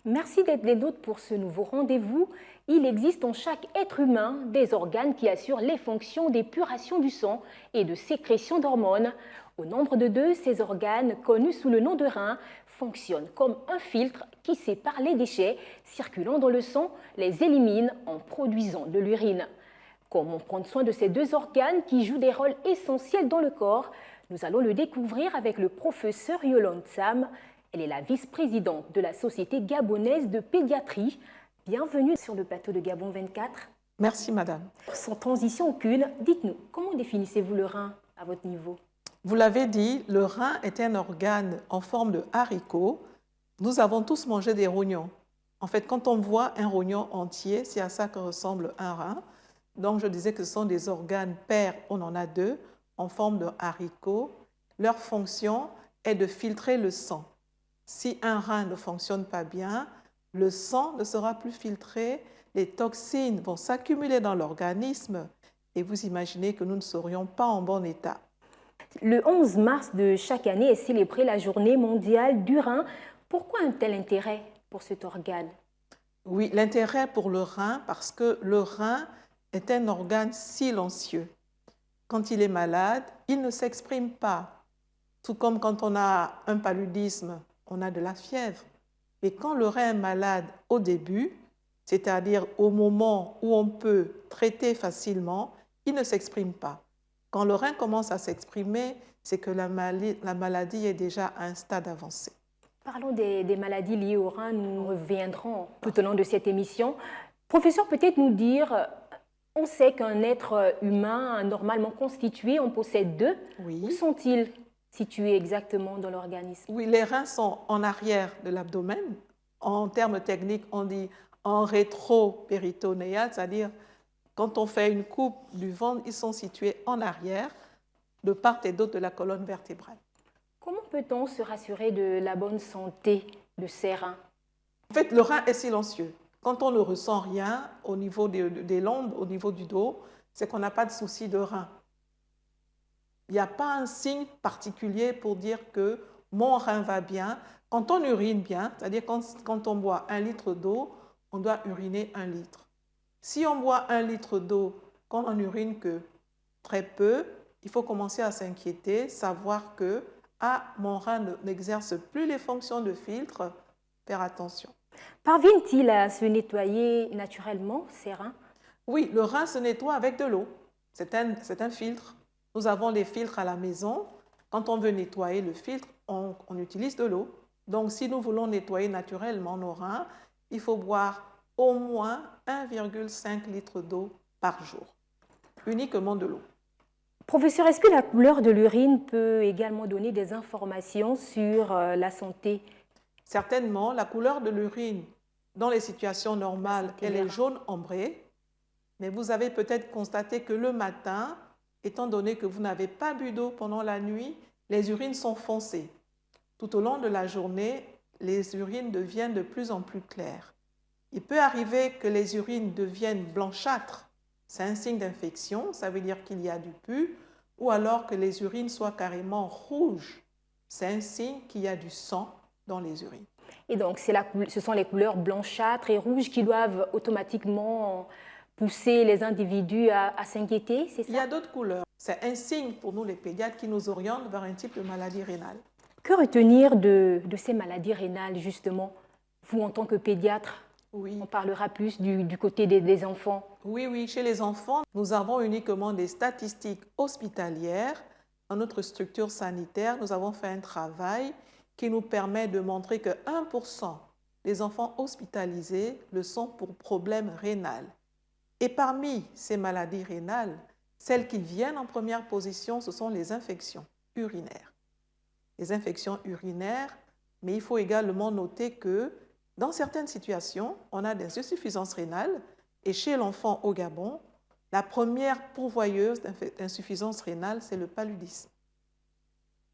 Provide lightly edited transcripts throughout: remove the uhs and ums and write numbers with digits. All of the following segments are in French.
Merci d'être des nôtres pour ce nouveau rendez-vous. Il existe en chaque être humain des organes qui assurent les fonctions d'épuration du sang et de sécrétion d'hormones. Au nombre de 2, ces organes, connus sous le nom de reins, fonctionnent comme un filtre qui sépare les déchets circulant dans le sang, les élimine en produisant de l'urine. Comment prendre soin de ces 2 organes qui jouent des rôles essentiels dans le corps? Nous allons le découvrir avec le professeur Yolande Sam. Elle est la vice-présidente de la Société gabonaise de pédiatrie. Bienvenue sur le plateau de Gabon 24. Merci, madame. Sans transition aucune, dites-nous, comment définissez-vous le rein à votre niveau? Vous l'avez dit, le rein est un organe en forme de haricot. Nous avons tous mangé des rognons. En fait, quand on voit un rognon entier, c'est à ça que ressemble un rein. Donc, je disais que ce sont des organes pairs, on en a 2, en forme de haricot. Leur fonction est de filtrer le sang. Si un rein ne fonctionne pas bien, le sang ne sera plus filtré, les toxines vont s'accumuler dans l'organisme et vous imaginez que nous ne serions pas en bon état. Le 11 mars de chaque année est célébrée la journée mondiale du rein. Pourquoi un tel intérêt pour cet organe? Oui, l'intérêt pour le rein, parce que le rein est un organe silencieux. Quand il est malade, il ne s'exprime pas. Tout comme quand on a un paludisme, on a de la fièvre. Et quand le rein est malade au début, c'est-à-dire au moment où on peut traiter facilement, il ne s'exprime pas. Quand le rein commence à s'exprimer, c'est que la maladie est déjà à un stade avancé. Parlons des maladies liées au rein, nous reviendrons tout au long de cette émission. Professeur, peut-être nous dire, on sait qu'un être humain normalement constitué, on possède 2. Oui. Où sont-ils situés exactement dans l'organisme? Oui, les reins sont en arrière de l'abdomen. En termes techniques, on dit en rétro-péritonéal, c'est-à-dire quand on fait une coupe du ventre, ils sont situés en arrière, de part et d'autre de la colonne vertébrale. Comment peut-on se rassurer de la bonne santé de ces reins? En fait, le rein est silencieux. Quand on ne ressent rien au niveau des lombes, au niveau du dos, c'est qu'on n'a pas de souci de rein. Il n'y a pas un signe particulier pour dire que mon rein va bien. Quand on urine bien, c'est-à-dire quand on boit 1 litre d'eau, on doit uriner 1 litre. Si on boit 1 litre d'eau, qu'on n'en urine que très peu, il faut commencer à s'inquiéter, savoir que mon rein n'exerce plus les fonctions de filtre, faire attention. Parviennent-ils à se nettoyer naturellement, ces reins? Oui, le rein se nettoie avec de l'eau. C'est un filtre. Nous avons des filtres à la maison. Quand on veut nettoyer le filtre, on utilise de l'eau. Donc, si nous voulons nettoyer naturellement nos reins, il faut boire au moins 1,5 litre d'eau par jour. Uniquement de l'eau. Professeur, est-ce que la couleur de l'urine peut également donner des informations sur la santé? Certainement, la couleur de l'urine, dans les situations normales, elle est jaune ambrée. Mais vous avez peut-être constaté que le matin, étant donné que vous n'avez pas bu d'eau pendant la nuit, les urines sont foncées. Tout au long de la journée, les urines deviennent de plus en plus claires. Il peut arriver que les urines deviennent blanchâtres. C'est un signe d'infection, ça veut dire qu'il y a du pus, ou alors que les urines soient carrément rouges. C'est un signe qu'il y a du sang dans les urines. Et donc, ce sont les couleurs blanchâtres et rouges qui doivent automatiquement pousser les individus à s'inquiéter, c'est ça? Il y a d'autres couleurs. C'est un signe pour nous les pédiatres qui nous orientent vers un type de maladie rénale. Que retenir de ces maladies rénales, justement? Vous, en tant que pédiatre, oui. On parlera plus du côté des enfants. Oui, chez les enfants, nous avons uniquement des statistiques hospitalières. Dans notre structure sanitaire, nous avons fait un travail qui nous permet de montrer que 1% des enfants hospitalisés le sont pour problème rénal. Et parmi ces maladies rénales, celles qui viennent en première position, ce sont les infections urinaires. Les infections urinaires, mais il faut également noter que dans certaines situations, on a des insuffisances rénales et chez l'enfant au Gabon, la première pourvoyeuse d'insuffisance rénale, c'est le paludisme.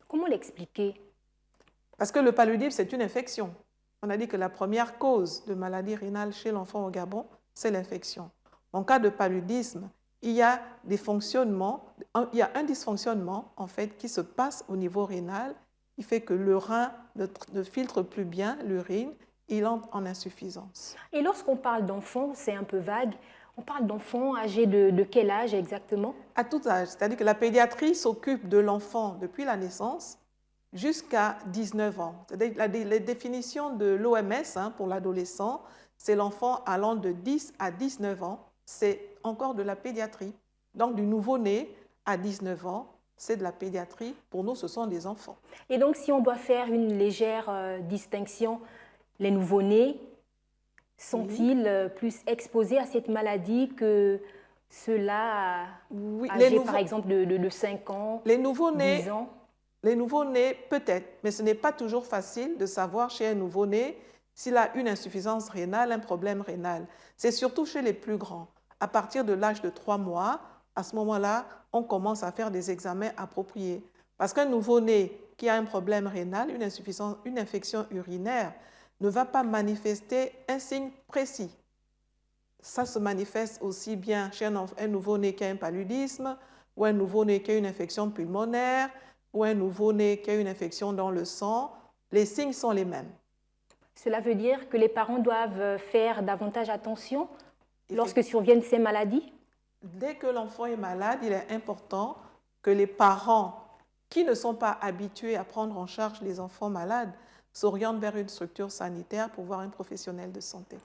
Comment l'expliquer? Parce que le paludisme, c'est une infection. On a dit que la première cause de maladie rénale chez l'enfant au Gabon, c'est l'infection. En cas de paludisme, il y a un dysfonctionnement en fait qui se passe au niveau rénal, qui fait que le rein ne filtre plus bien l'urine, il entre en insuffisance. Et lorsqu'on parle d'enfants, c'est un peu vague. On parle d'enfants âgés de quel âge exactement? À tout âge, c'est-à-dire que la pédiatrie s'occupe de l'enfant depuis la naissance jusqu'à 19 ans. La définition de l'OMS pour l'adolescent, c'est l'enfant allant de 10 à 19 ans, c'est encore de la pédiatrie. Donc du nouveau-né à 19 ans, c'est de la pédiatrie. Pour nous, ce sont des enfants. Et donc si on doit faire une légère distinction, les nouveau-nés sont-ils plus exposés à cette maladie que ceux-là âgés par exemple de 5 ans, les nouveau-nés, 10 ans? Les nouveau-nés, peut-être, mais ce n'est pas toujours facile de savoir chez un nouveau-né s'il a une insuffisance rénale, un problème rénal. C'est surtout chez les plus grands. À partir de l'âge de 3 mois, à ce moment-là, on commence à faire des examens appropriés. Parce qu'un nouveau-né qui a un problème rénal, une infection urinaire, ne va pas manifester un signe précis. Ça se manifeste aussi bien chez un nouveau-né qui a un paludisme, ou un nouveau-né qui a une infection pulmonaire, ou un nouveau-né qui a une infection dans le sang. Les signes sont les mêmes. Cela veut dire que les parents doivent faire davantage attention lorsque surviennent ces maladies? Dès que l'enfant est malade, il est important que les parents qui ne sont pas habitués à prendre en charge les enfants malades s'orientent vers une structure sanitaire pour voir un professionnel de santé.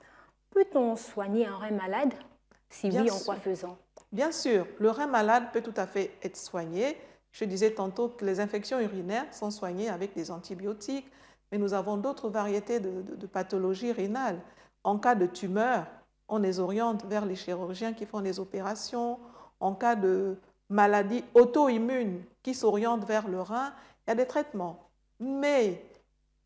Peut-on soigner un rein malade? Si oui, en quoi faisant? Bien sûr, le rein malade peut tout à fait être soigné. Je disais tantôt que les infections urinaires sont soignées avec des antibiotiques, mais nous avons d'autres variétés de pathologies rénales. En cas de tumeur, on les oriente vers les chirurgiens qui font des opérations. En cas de maladie auto-immune qui s'oriente vers le rein, il y a des traitements. Mais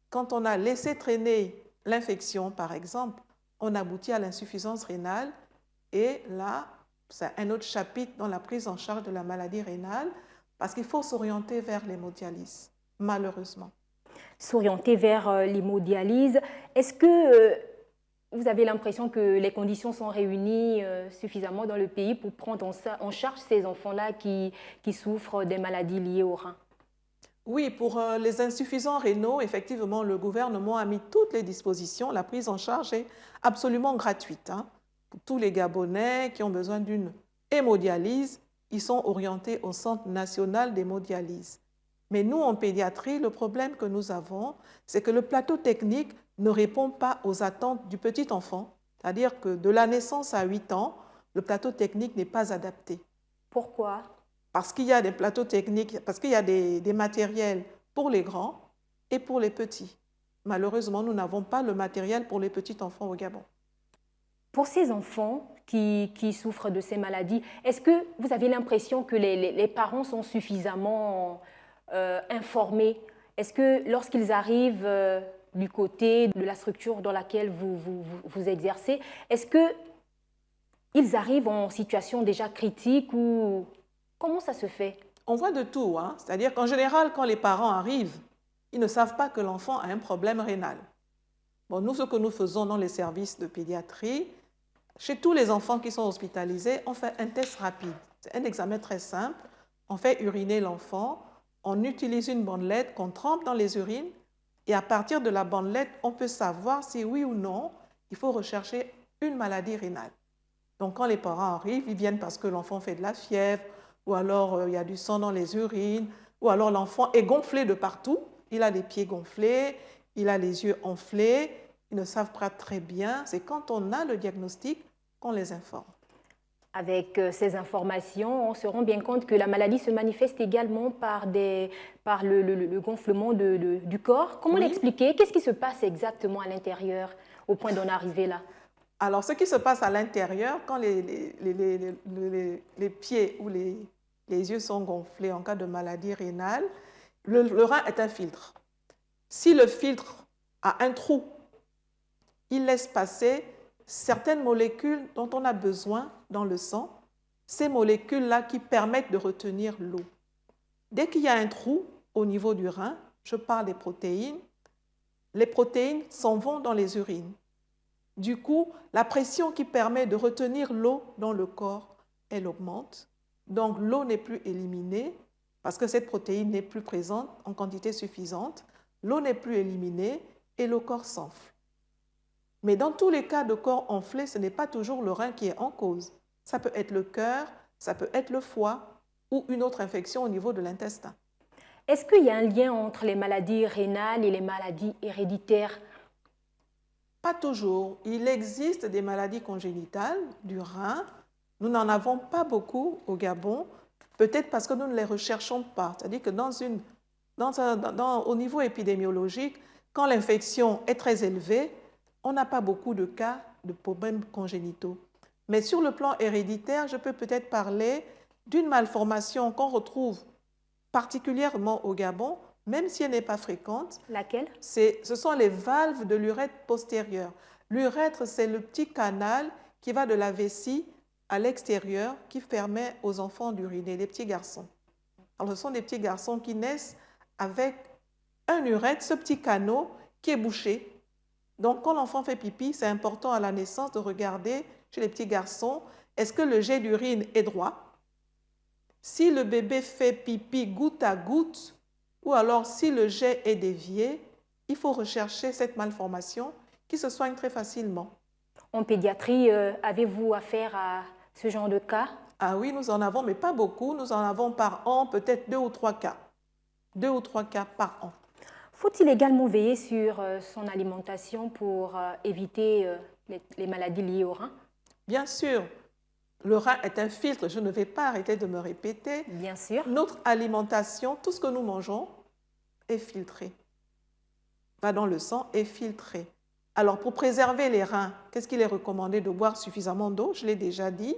quand on a laissé traîner l'infection, par exemple, on aboutit à l'insuffisance rénale et là, c'est un autre chapitre dans la prise en charge de la maladie rénale parce qu'il faut s'orienter vers l'hémodialyse, malheureusement. S'orienter vers l'hémodialyse. Est-ce que vous avez l'impression que les conditions sont réunies suffisamment dans le pays pour prendre en charge ces enfants-là qui souffrent des maladies liées aux reins? Oui, pour les insuffisants rénaux, effectivement, le gouvernement a mis toutes les dispositions. La prise en charge est absolument gratuite. Pour tous les Gabonais qui ont besoin d'une hémodialyse, ils sont orientés au Centre national d'hémodialyse. Mais nous, en pédiatrie, le problème que nous avons, c'est que le plateau technique ne répond pas aux attentes du petit enfant. C'est-à-dire que de la naissance à 8 ans, le plateau technique n'est pas adapté. Pourquoi? Parce qu'il y a des plateaux techniques, parce qu'il y a des matériels pour les grands et pour les petits. Malheureusement, nous n'avons pas le matériel pour les petits enfants au Gabon. Pour ces enfants qui souffrent de ces maladies, est-ce que vous avez l'impression que les parents sont suffisamment informés? Est-ce que lorsqu'ils arrivent du côté de la structure dans laquelle vous exercez, est-ce qu'ils arrivent en situation déjà critique ou comment ça se fait? On voit de tout. C'est-à-dire qu'en général, quand les parents arrivent, ils ne savent pas que l'enfant a un problème rénal. Bon, nous, ce que nous faisons dans les services de pédiatrie, chez tous les enfants qui sont hospitalisés, on fait un test rapide. C'est un examen très simple. On fait uriner l'enfant, on utilise une bandelette qu'on trempe dans les urines et à partir de la bandelette, on peut savoir si oui ou non, il faut rechercher une maladie rénale. Donc, quand les parents arrivent, ils viennent parce que l'enfant fait de la fièvre ou alors il y a du sang dans les urines ou alors l'enfant est gonflé de partout. Il a les pieds gonflés, il a les yeux enflés, ils ne savent pas très bien. C'est quand on a le diagnostic qu'on les informe. Avec ces informations, on se rend bien compte que la maladie se manifeste également par le gonflement du corps. Comment l'expliquer? Qu'est-ce qui se passe exactement à l'intérieur au point d'en arriver là? Alors, ce qui se passe à l'intérieur, quand les pieds ou les yeux sont gonflés en cas de maladie rénale, le rein est un filtre. Si le filtre a un trou, il laisse passer certaines molécules dont on a besoin dans le sang, ces molécules-là qui permettent de retenir l'eau. Dès qu'il y a un trou au niveau du rein, je parle des protéines, les protéines s'en vont dans les urines. Du coup, la pression qui permet de retenir l'eau dans le corps, elle augmente. Donc, l'eau n'est plus éliminée parce que cette protéine n'est plus présente en quantité suffisante. L'eau n'est plus éliminée et le corps s'enfle. Mais dans tous les cas de corps enflé, ce n'est pas toujours le rein qui est en cause. Ça peut être le cœur, ça peut être le foie ou une autre infection au niveau de l'intestin. Est-ce qu'il y a un lien entre les maladies rénales et les maladies héréditaires? Pas toujours. Il existe des maladies congénitales du rein. Nous n'en avons pas beaucoup au Gabon, peut-être parce que nous ne les recherchons pas. C'est-à-dire que au niveau épidémiologique, quand l'infection est très élevée, on n'a pas beaucoup de cas de problèmes congénitaux. Mais sur le plan héréditaire, je peux peut-être parler d'une malformation qu'on retrouve particulièrement au Gabon, même si elle n'est pas fréquente. Laquelle? Ce sont les valves de l'urètre postérieure. L'urètre, c'est le petit canal qui va de la vessie à l'extérieur qui permet aux enfants d'uriner, les petits garçons. Alors, ce sont des petits garçons qui naissent avec un urètre, ce petit canal qui est bouché. Donc, quand l'enfant fait pipi, c'est important à la naissance de regarder chez les petits garçons, est-ce que le jet d'urine est droit? Si le bébé fait pipi goutte à goutte, ou alors si le jet est dévié, il faut rechercher cette malformation qui se soigne très facilement. En pédiatrie, avez-vous affaire à ce genre de cas? Ah oui, nous en avons, mais pas beaucoup. Nous en avons par an, peut-être 2 ou 3 cas. 2 ou 3 cas par an. Faut-il également veiller sur son alimentation pour éviter les maladies liées au rein? Bien sûr. Le rein est un filtre, je ne vais pas arrêter de me répéter. Bien sûr. Notre alimentation, tout ce que nous mangeons, est filtré. Va dans le sang, est filtré. Alors, pour préserver les reins, qu'est-ce qu'il est recommandé? De boire suffisamment d'eau, je l'ai déjà dit,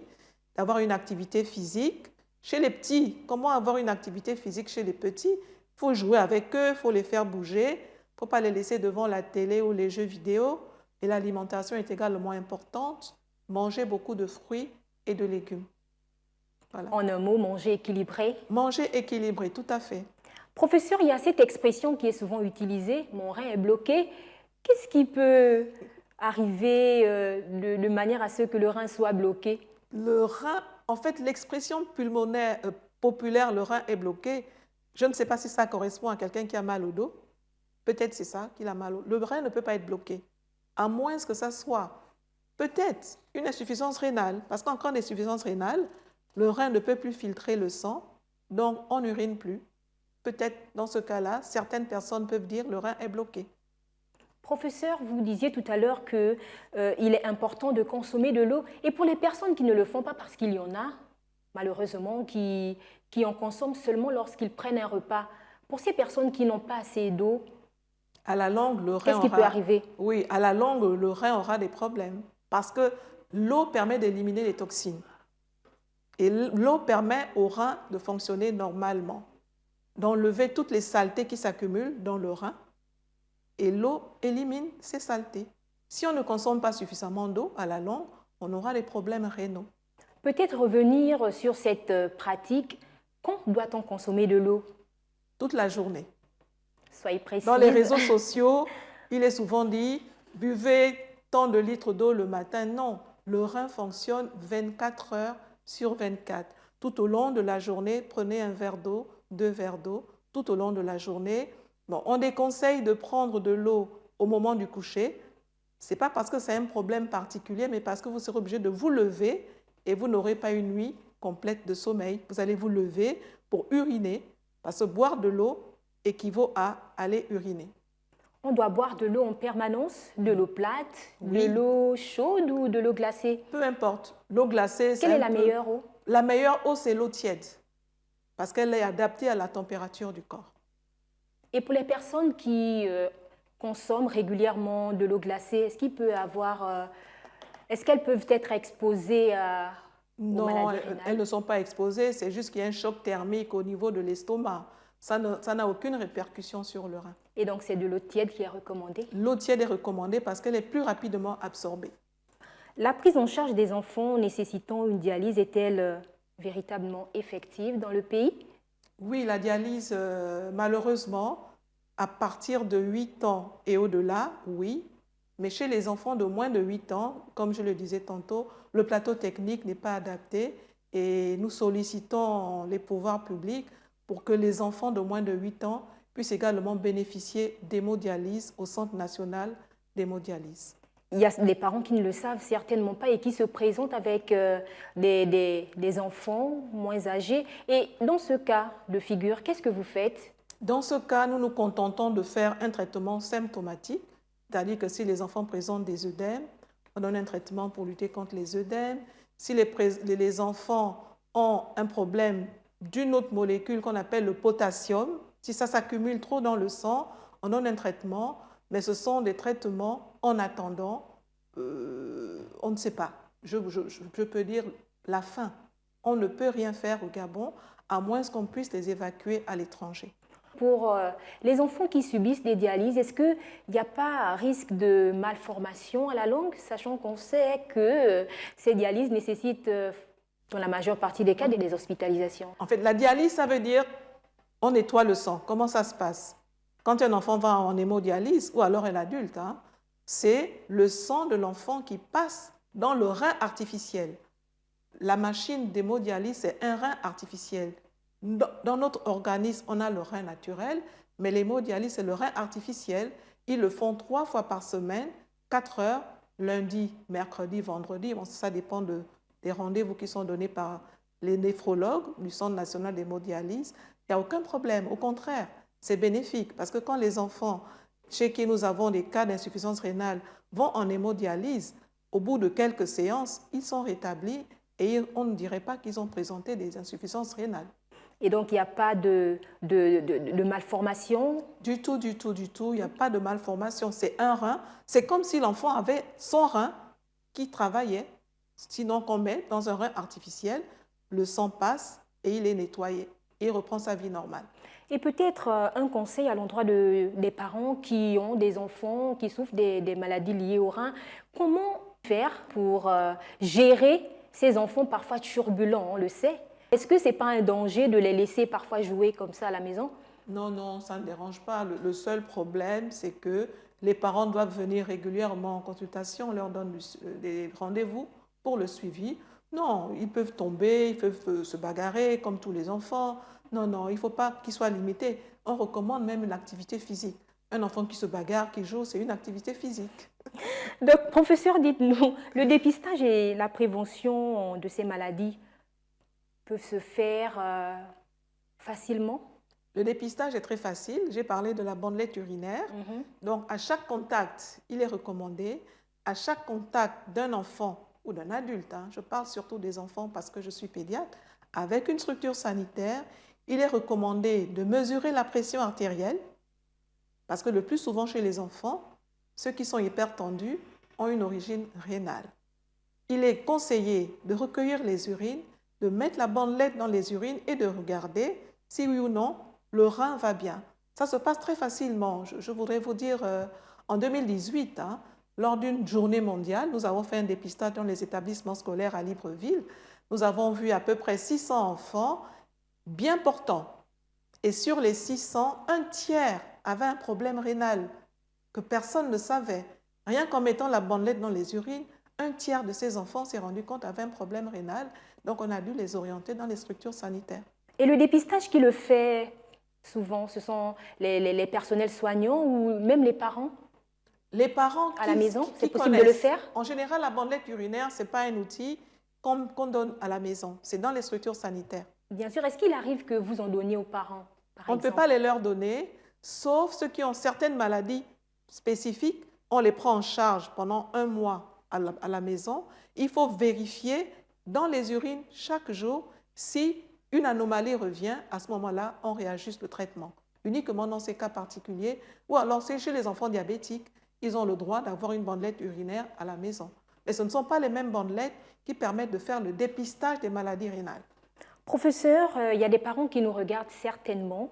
d'avoir une activité physique. Chez les petits, comment avoir une activité physique chez les petits? Il faut jouer avec eux, il faut les faire bouger, il ne faut pas les laisser devant la télé ou les jeux vidéo. Et l'alimentation est également importante. Manger beaucoup de fruits et de légumes. Voilà. En un mot, manger équilibré. Manger équilibré, tout à fait. Professeur, il y a cette expression qui est souvent utilisée, mon rein est bloqué. Qu'est-ce qui peut arriver de manière à ce que le rein soit bloqué? Le rein, en fait, l'expression pulmonaire populaire, le rein est bloqué, je ne sais pas si ça correspond à quelqu'un qui a mal au dos. Peut-être c'est ça qu'il a mal au dos. Le rein ne peut pas être bloqué, à moins que ça soit peut-être une insuffisance rénale, parce qu'en cas d'insuffisance rénale, le rein ne peut plus filtrer le sang, donc on n'urine plus. Peut-être dans ce cas-là, certaines personnes peuvent dire le rein est bloqué. Professeur, vous disiez tout à l'heure qu'il est important de consommer de l'eau. Et pour les personnes qui ne le font pas, parce qu'il y en a, malheureusement, qui en consomment seulement lorsqu'ils prennent un repas, pour ces personnes qui n'ont pas assez d'eau, à la longue, le rein qu'est-ce qui peut arriver? Oui, à la longue, le rein aura des problèmes. Parce que l'eau permet d'éliminer les toxines. Et l'eau permet au rein de fonctionner normalement, d'enlever toutes les saletés qui s'accumulent dans le rein. Et l'eau élimine ces saletés. Si on ne consomme pas suffisamment d'eau, à la longue, on aura des problèmes rénaux. Peut-être revenir sur cette pratique. Quand doit-on consommer de l'eau? Toute la journée. Soyez précise. Dans les réseaux sociaux, il est souvent dit « buvez tant de litres d'eau le matin ». Non, le rein fonctionne 24 heures sur 24. Tout au long de la journée, prenez un verre d'eau, 2 verres d'eau, tout au long de la journée. Bon, on déconseille de prendre de l'eau au moment du coucher. Ce n'est pas parce que c'est un problème particulier, mais parce que vous serez obligé de vous lever et vous n'aurez pas une nuit complète de sommeil. Vous allez vous lever pour uriner, parce que boire de l'eau équivaut à aller uriner. On doit boire de l'eau en permanence, de l'eau plate, oui. De l'eau chaude ou de l'eau glacée? Peu importe. L'eau glacée, c'est Quelle est la meilleure eau? La meilleure eau, c'est l'eau tiède, parce qu'elle est adaptée à la température du corps. Et pour les personnes qui consomment régulièrement de l'eau glacée, est-ce qu'elles peuvent être exposées aux maladies rénales? Elles ne sont pas exposées, c'est juste qu'il y a un choc thermique au niveau de l'estomac. Ça n'a aucune répercussion sur le rein. Et donc, c'est de l'eau tiède qui est recommandée? L'eau tiède est recommandée parce qu'elle est plus rapidement absorbée. La prise en charge des enfants nécessitant une dialyse est-elle véritablement effective dans le pays? Oui, la dialyse, malheureusement, À partir de 8 ans et au-delà, oui. Mais chez les enfants de moins de 8 ans, comme je le disais tantôt, le plateau technique n'est pas adapté et nous sollicitons les pouvoirs publics pour que les enfants de moins de 8 ans puissent également bénéficier d'hémodialyse au Centre national d'hémodialyse. Il y a des parents qui ne le savent certainement pas et qui se présentent avec des enfants moins âgés. Et dans ce cas de figure, qu'est-ce que vous faites? Dans ce cas, nous nous contentons de faire un traitement symptomatique, c'est-à-dire que si les enfants présentent des œdèmes, on donne un traitement pour lutter contre les œdèmes. Si les enfants ont un problème d'une autre molécule qu'on appelle le potassium, si ça s'accumule trop dans le sang, on donne un traitement, mais ce sont des traitements en attendant, on ne sait pas. Je peux dire la fin. On ne peut rien faire au Gabon, à moins qu'on puisse les évacuer à l'étranger. Pour les enfants qui subissent des dialyses, est-ce qu'il n'y a pas risque de malformation à la longue, sachant qu'on sait que ces dialyses nécessitent, dans la majeure partie des cas, des hospitalisations? En fait, la dialyse, ça veut dire on nettoie le sang. Comment ça se passe? Quand un enfant va en hémodialyse, ou alors un adulte, c'est le sang de l'enfant qui passe dans le rein artificiel. La machine d'hémodialyse, c'est un rein artificiel. Dans notre organisme, on a le rein naturel, mais l'hémodialyse, c'est le rein artificiel. Ils le font 3 fois par semaine, 4 heures, lundi, mercredi, vendredi. Bon, ça dépend des rendez-vous qui sont donnés par les néphrologues du Centre national d'hémodialyse. Il n'y a aucun problème. Au contraire, c'est bénéfique parce que quand les enfants chez qui nous avons des cas d'insuffisance rénale vont en hémodialyse, au bout de quelques séances, ils sont rétablis et on ne dirait pas qu'ils ont présenté des insuffisances rénales. Et donc, il n'y a pas de malformation? Du tout, du tout, du tout. Il n'y a pas de malformation. C'est un rein. C'est comme si l'enfant avait son rein qui travaillait. Sinon, qu'on met dans un rein artificiel, le sang passe et il est nettoyé. Et il reprend sa vie normale. Et peut-être un conseil à l'endroit des parents qui ont des enfants qui souffrent des maladies liées au rein. Comment faire pour gérer ces enfants parfois turbulents, on le sait? Est-ce que ce n'est pas un danger de les laisser parfois jouer comme ça à la maison? Non, non, ça ne dérange pas. Le seul problème, c'est que les parents doivent venir régulièrement en consultation. On leur donne des rendez-vous pour le suivi. Non, ils peuvent tomber, ils peuvent se bagarrer comme tous les enfants. Non, non, il ne faut pas qu'ils soient limités. On recommande même une activité physique. Un enfant qui se bagarre, qui joue, c'est une activité physique. Donc, professeur, dites-nous, le dépistage et la prévention de ces maladies peuvent se faire facilement? Le dépistage est très facile. J'ai parlé de la bandelette urinaire. Donc, à chaque contact, il est recommandé, à chaque contact d'un enfant ou d'un adulte, je parle surtout des enfants parce que je suis pédiatre, avec une structure sanitaire, il est recommandé de mesurer la pression artérielle parce que le plus souvent chez les enfants, ceux qui sont hypertendus ont une origine rénale. Il est conseillé de recueillir les urines, de mettre la bandelette dans les urines et de regarder si oui ou non le rein va bien. Ça se passe très facilement. Je voudrais vous dire, en 2018, lors d'une journée mondiale, nous avons fait un dépistage dans les établissements scolaires à Libreville. Nous avons vu à peu près 600 enfants bien portants. Et sur les 600, un tiers avait un problème rénal que personne ne savait. Rien qu'en mettant la bandelette dans les urines, un tiers de ces enfants s'est rendu compte avait un problème rénal. Donc, on a dû les orienter dans les structures sanitaires. Et le dépistage qui le fait souvent, ce sont les personnels soignants ou même les parents? Les parents à la maison, c'est possible connaissent. De le faire? En général, la bandelette urinaire, ce n'est pas un outil qu'on donne à la maison. C'est dans les structures sanitaires. Bien sûr. Est-ce qu'il arrive que vous en donniez aux parents, par exemple? On ne peut pas les leur donner, sauf ceux qui ont certaines maladies spécifiques. On les prend en charge pendant 1 mois à la maison. Il faut vérifier dans les urines chaque jour si une anomalie revient. À ce moment-là, on réajuste le traitement. Uniquement dans ces cas particuliers. Ou alors, c'est chez les enfants diabétiques. Ils ont le droit d'avoir une bandelette urinaire à la maison. Mais ce ne sont pas les mêmes bandelettes qui permettent de faire le dépistage des maladies rénales. Professeur, il y a des parents qui nous regardent certainement.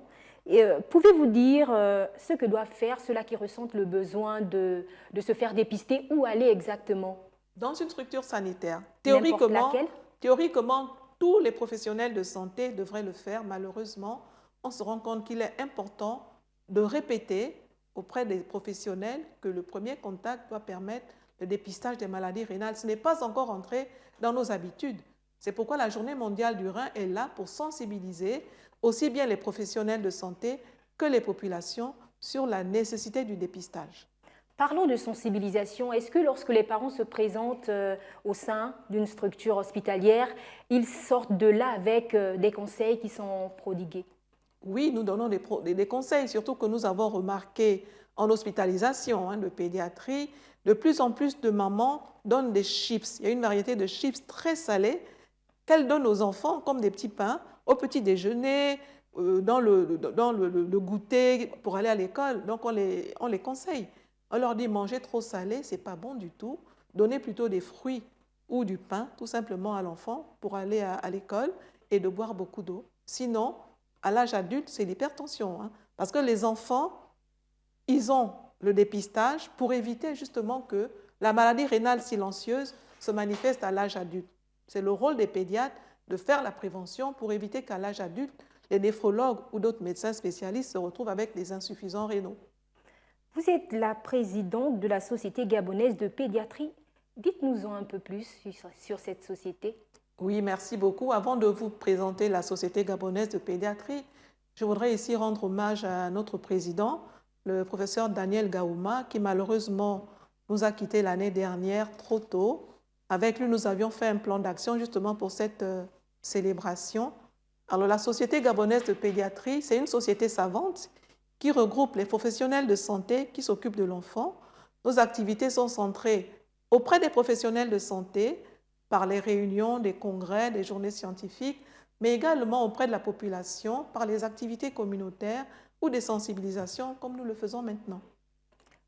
Pouvez-vous dire ce que doivent faire ceux-là qui ressentent le besoin de se faire dépister? Où aller exactement? Dans une structure sanitaire. Théoriquement, tous les professionnels de santé devraient le faire. Malheureusement, on se rend compte qu'il est important de répéter auprès des professionnels que le premier contact doit permettre le dépistage des maladies rénales. Ce n'est pas encore entré dans nos habitudes. C'est pourquoi la Journée mondiale du rein est là pour sensibiliser aussi bien les professionnels de santé que les populations sur la nécessité du dépistage. Parlons de sensibilisation. Est-ce que lorsque les parents se présentent au sein d'une structure hospitalière, ils sortent de là avec des conseils qui sont prodigués? Oui, nous donnons des conseils, surtout que nous avons remarqué en hospitalisation de pédiatrie, de plus en plus de mamans donnent des chips. Il y a une variété de chips très salés qu'elles donnent aux enfants comme des petits pains au petit déjeuner, dans le goûter pour aller à l'école. Donc on les conseille. On leur dit manger trop salé, ce n'est pas bon du tout. Donnez plutôt des fruits ou du pain tout simplement à l'enfant pour aller à l'école et de boire beaucoup d'eau. Sinon, à l'âge adulte, c'est l'hypertension. Parce que les enfants, ils ont le dépistage pour éviter justement que la maladie rénale silencieuse se manifeste à l'âge adulte. C'est le rôle des pédiatres de faire la prévention pour éviter qu'à l'âge adulte, les néphrologues ou d'autres médecins spécialistes se retrouvent avec des insuffisants rénaux. Vous êtes la présidente de la Société gabonaise de pédiatrie. Dites-nous-en un peu plus sur cette société. Oui, merci beaucoup. Avant de vous présenter la Société gabonaise de pédiatrie, je voudrais ici rendre hommage à notre président, le professeur Daniel Gaouma, qui malheureusement nous a quittés l'année dernière trop tôt. Avec lui, nous avions fait un plan d'action justement pour cette célébration. Alors, la Société gabonaise de pédiatrie, c'est une société savante qui regroupe les professionnels de santé qui s'occupent de l'enfant. Nos activités sont centrées auprès des professionnels de santé par les réunions, des congrès, des journées scientifiques, mais également auprès de la population par les activités communautaires ou des sensibilisations comme nous le faisons maintenant.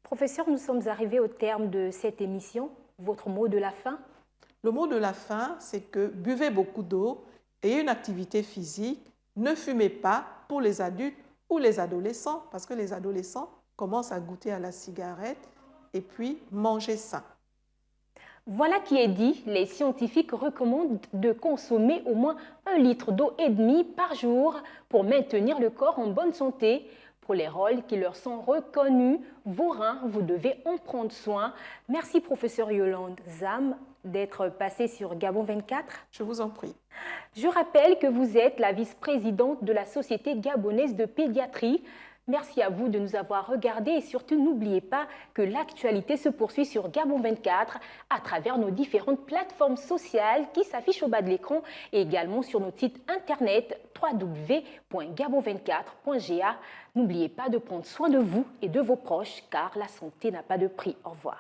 Professeur, nous sommes arrivés au terme de cette émission. Votre mot de la fin? Le mot de la fin, c'est que buvez beaucoup d'eau, ayez une activité physique, ne fumez pas pour les adultes ou les adolescents, parce que les adolescents commencent à goûter à la cigarette, et puis mangez sain. Voilà qui est dit, les scientifiques recommandent de consommer au moins 1,5 litre d'eau par jour pour maintenir le corps en bonne santé. Pour les rôles qui leur sont reconnus, vos reins, vous devez en prendre soin. Merci professeur Yolande Zam d'être passée sur Gabon 24. Je vous en prie. Je rappelle que vous êtes la vice-présidente de la Société gabonaise de pédiatrie. Merci à vous de nous avoir regardés et surtout n'oubliez pas que l'actualité se poursuit sur Gabon 24 à travers nos différentes plateformes sociales qui s'affichent au bas de l'écran et également sur notre site internet www.gabon24.ga. N'oubliez pas de prendre soin de vous et de vos proches car la santé n'a pas de prix. Au revoir.